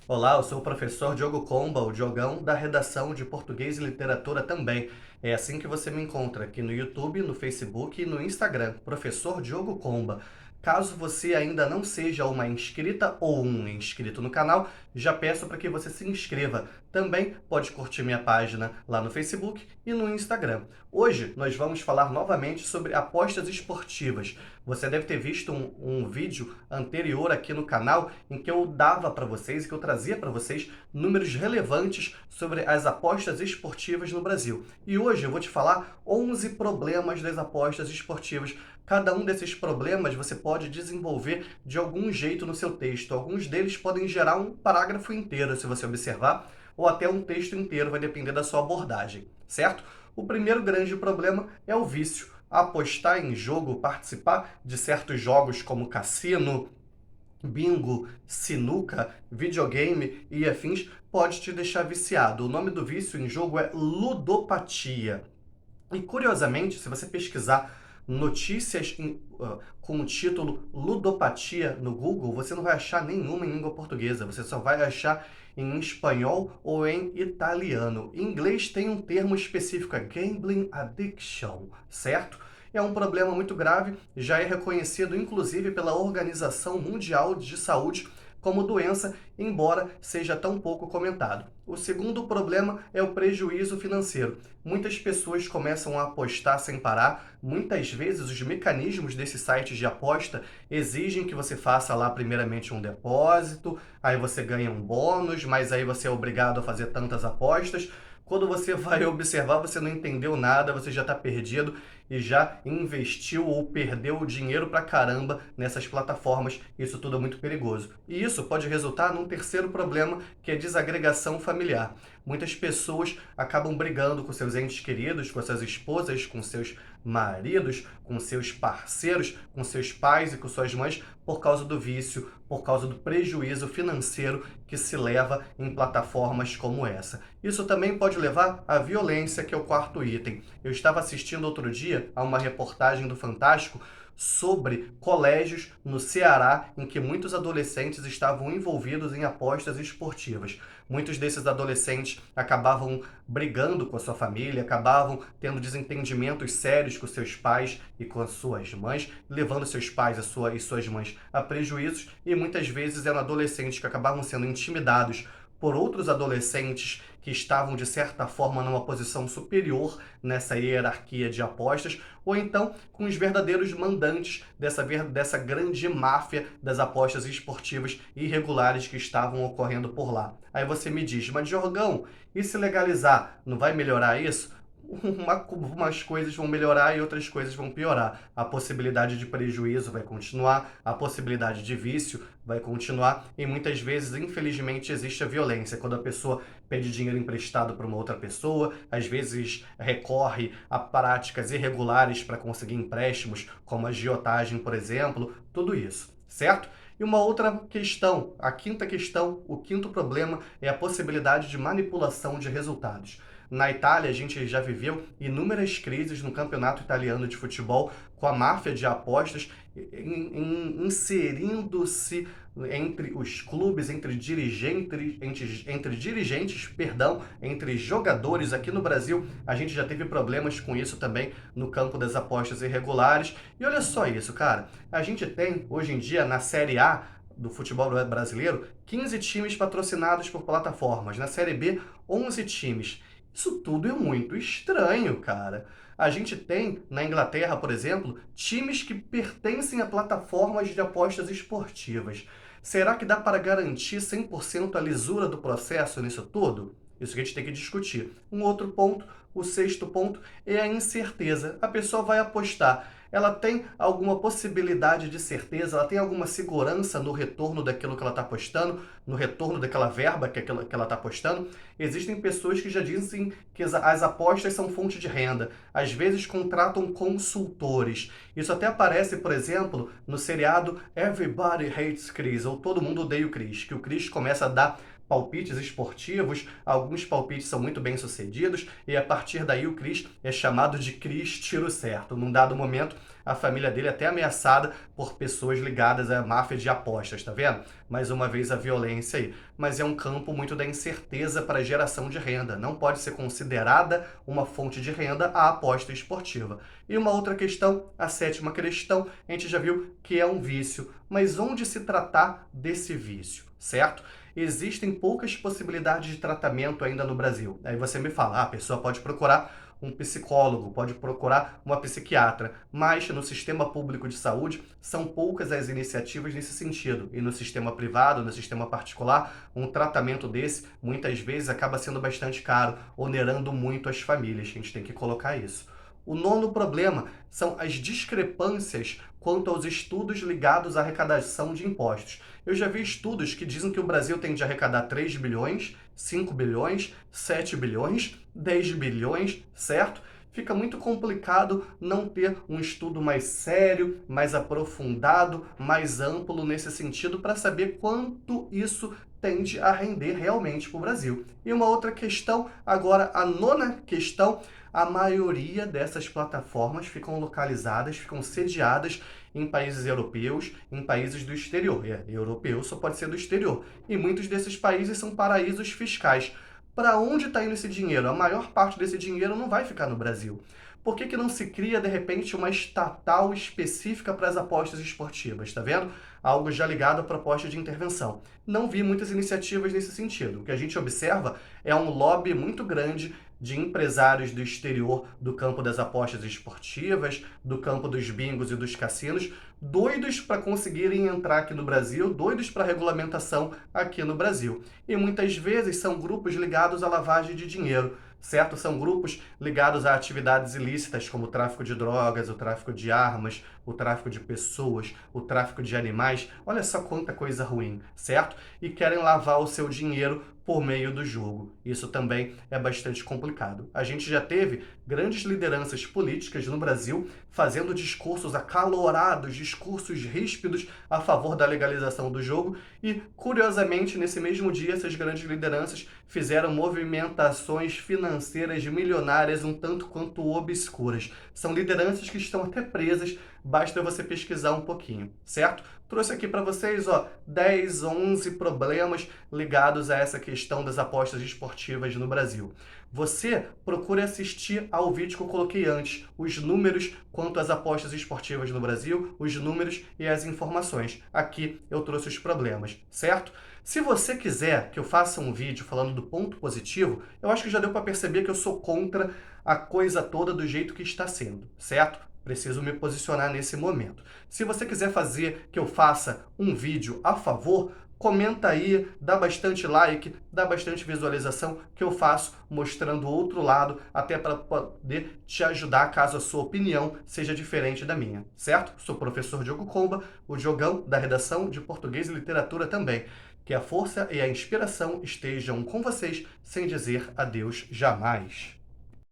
Olá, eu sou o professor Diogo Comba, o Diogão da redação de Português e Literatura também. É assim que você me encontra aqui no YouTube, no Facebook e no Instagram, professor Diogo Comba. Caso você ainda não seja uma inscrita ou um inscrito no canal, já peço para que você se inscreva. Também pode curtir minha página lá no Facebook e no Instagram. Hoje nós vamos falar novamente sobre apostas esportivas. Você deve ter visto um vídeo anterior aqui no canal em que eu dava para vocês, que eu trazia para vocês números relevantes sobre as apostas esportivas no Brasil. E hoje eu vou te falar 11 problemas das apostas esportivas. Cada um desses problemas você pode desenvolver de algum jeito no seu texto. Alguns deles podem gerar um parágrafo inteiro, se você observar, ou até um texto inteiro, vai depender da sua abordagem, certo? O primeiro grande problema é o vício. Apostar em jogo, participar de certos jogos como cassino, bingo, sinuca, videogame e afins pode te deixar viciado. O nome do vício em jogo é ludopatia. E curiosamente, se você pesquisar notícias com o título ludopatia no Google, você não vai achar nenhuma em língua portuguesa, você só vai achar em espanhol ou em italiano. Em inglês tem um termo específico, é gambling addiction, certo? É um problema muito grave, já é reconhecido inclusive pela Organização Mundial de Saúde como doença, embora seja tão pouco comentado. O segundo problema é o prejuízo financeiro. Muitas pessoas começam a apostar sem parar. Muitas vezes os mecanismos desses sites de aposta exigem que você faça lá primeiramente um depósito, aí você ganha um bônus, mas aí você é obrigado a fazer tantas apostas. Quando você vai observar, você não entendeu nada, você já está perdido e já investiu ou perdeu dinheiro pra caramba nessas plataformas. Isso tudo é muito perigoso. E isso pode resultar num terceiro problema, que é desagregação familiar. Muitas pessoas acabam brigando com seus entes queridos, com suas esposas, com seus maridos, com seus parceiros, com seus pais e com suas mães por causa do vício, por causa do prejuízo financeiro que se leva em plataformas como essa. Isso também pode levar à violência, que é o quarto item. Eu estava assistindo outro dia a uma reportagem do Fantástico sobre colégios no Ceará em que muitos adolescentes estavam envolvidos em apostas esportivas. Muitos desses adolescentes acabavam brigando com a sua família, acabavam tendo desentendimentos sérios com seus pais e com as suas mães, levando seus pais e suas mães a prejuízos, e muitas vezes eram adolescentes que acabavam sendo intimidados por outros adolescentes que estavam, de certa forma, numa posição superior nessa hierarquia de apostas, ou então com os verdadeiros mandantes dessa grande máfia das apostas esportivas irregulares que estavam ocorrendo por lá. Aí você me diz, mas Jorgão, e se legalizar, não vai melhorar isso? Umas coisas vão melhorar e outras coisas vão piorar. A possibilidade de prejuízo vai continuar, a possibilidade de vício vai continuar e muitas vezes, infelizmente, existe a violência. Quando a pessoa pede dinheiro emprestado para uma outra pessoa, às vezes recorre a práticas irregulares para conseguir empréstimos, como a agiotagem, por exemplo, tudo isso, certo? E uma outra questão, a quinta questão, o quinto problema é a possibilidade de manipulação de resultados. Na Itália, a gente já viveu inúmeras crises no campeonato italiano de futebol, com a máfia de apostas inserindo-se entre os clubes, entre jogadores. Aqui no Brasil, a gente já teve problemas com isso também no campo das apostas irregulares. E olha só isso, cara. A gente tem, hoje em dia, na Série A do futebol brasileiro, 15 times patrocinados por plataformas. Na Série B, 11 times. Isso tudo é muito estranho, cara. A gente tem, na Inglaterra, por exemplo, times que pertencem a plataformas de apostas esportivas. Será que dá para garantir 100% a lisura do processo nisso tudo? Isso que a gente tem que discutir. Um outro ponto, o sexto ponto, é a incerteza. A pessoa vai apostar. Ela tem alguma possibilidade de certeza, ela tem alguma segurança no retorno daquilo que ela está apostando, no retorno daquela verba que ela está apostando. Existem pessoas que já dizem que as apostas são fonte de renda. Às vezes contratam consultores. Isso até aparece, por exemplo, no seriado Everybody Hates Chris, ou Todo Mundo Odeia o Chris, que o Chris começa a dar palpites esportivos, alguns palpites são muito bem sucedidos, e a partir daí o Cris é chamado de Cris Tiro Certo. Num dado momento, a família dele é até ameaçada por pessoas ligadas à máfia de apostas, tá vendo? Mais uma vez a violência aí. Mas é um campo muito da incerteza para a geração de renda. Não pode ser considerada uma fonte de renda a aposta esportiva. E uma outra questão, a sétima questão, a gente já viu que é um vício. Mas onde se tratar desse vício, certo? Existem poucas possibilidades de tratamento ainda no Brasil. Aí você me fala, a pessoa pode procurar um psicólogo, pode procurar uma psiquiatra, mas no sistema público de saúde são poucas as iniciativas nesse sentido. E no sistema privado, no sistema particular, um tratamento desse muitas vezes acaba sendo bastante caro, onerando muito as famílias. A gente tem que colocar isso. O nono problema são as discrepâncias quanto aos estudos ligados à arrecadação de impostos. Eu já vi estudos que dizem que o Brasil tem de arrecadar 3 bilhões, 5 bilhões, 7 bilhões, 10 bilhões, certo? Fica muito complicado não ter um estudo mais sério, mais aprofundado, mais amplo nesse sentido para saber quanto isso tende a render realmente para o Brasil. E uma outra questão, agora a nona questão, a maioria dessas plataformas ficam localizadas, ficam sediadas em países europeus, em países do exterior. Europeu só pode ser do exterior. E muitos desses países são paraísos fiscais. Para onde está indo esse dinheiro? A maior parte desse dinheiro não vai ficar no Brasil. Por que que não se cria, de repente, uma estatal específica para as apostas esportivas? Está vendo? Algo já ligado à proposta de intervenção. Não vi muitas iniciativas nesse sentido. O que a gente observa é um lobby muito grande de empresários do exterior do campo das apostas esportivas, do campo dos bingos e dos cassinos, doidos para conseguirem entrar aqui no Brasil, doidos para regulamentação aqui no Brasil. E muitas vezes são grupos ligados à lavagem de dinheiro, certo? São grupos ligados a atividades ilícitas como o tráfico de drogas, o tráfico de armas, o tráfico de pessoas, o tráfico de animais. Olha só quanta coisa ruim, certo? E querem lavar o seu dinheiro por meio do jogo. Isso também é bastante complicado. A gente já teve grandes lideranças políticas no Brasil fazendo discursos acalorados, discursos ríspidos a favor da legalização do jogo e, curiosamente, nesse mesmo dia, essas grandes lideranças fizeram movimentações financeiras milionárias um tanto quanto obscuras. São lideranças que estão até presas, basta você pesquisar um pouquinho, certo? Trouxe aqui para vocês, 10, 11 problemas ligados a essa questão das apostas esportivas no Brasil. Você procure assistir ao vídeo que eu coloquei antes, os números quanto às apostas esportivas no Brasil, os números e as informações. Aqui eu trouxe os problemas, certo? Se você quiser que eu faça um vídeo falando do ponto positivo, eu acho que já deu para perceber que eu sou contra a coisa toda do jeito que está sendo, certo? Preciso me posicionar nesse momento. Se você quiser fazer que eu faça um vídeo a favor, comenta aí, dá bastante like, dá bastante visualização que eu faço mostrando o outro lado, até para poder te ajudar caso a sua opinião seja diferente da minha, certo? Sou o professor Diogo Comba, o Diogão da redação de Português e Literatura também. Que a força e a inspiração estejam com vocês, sem dizer adeus jamais.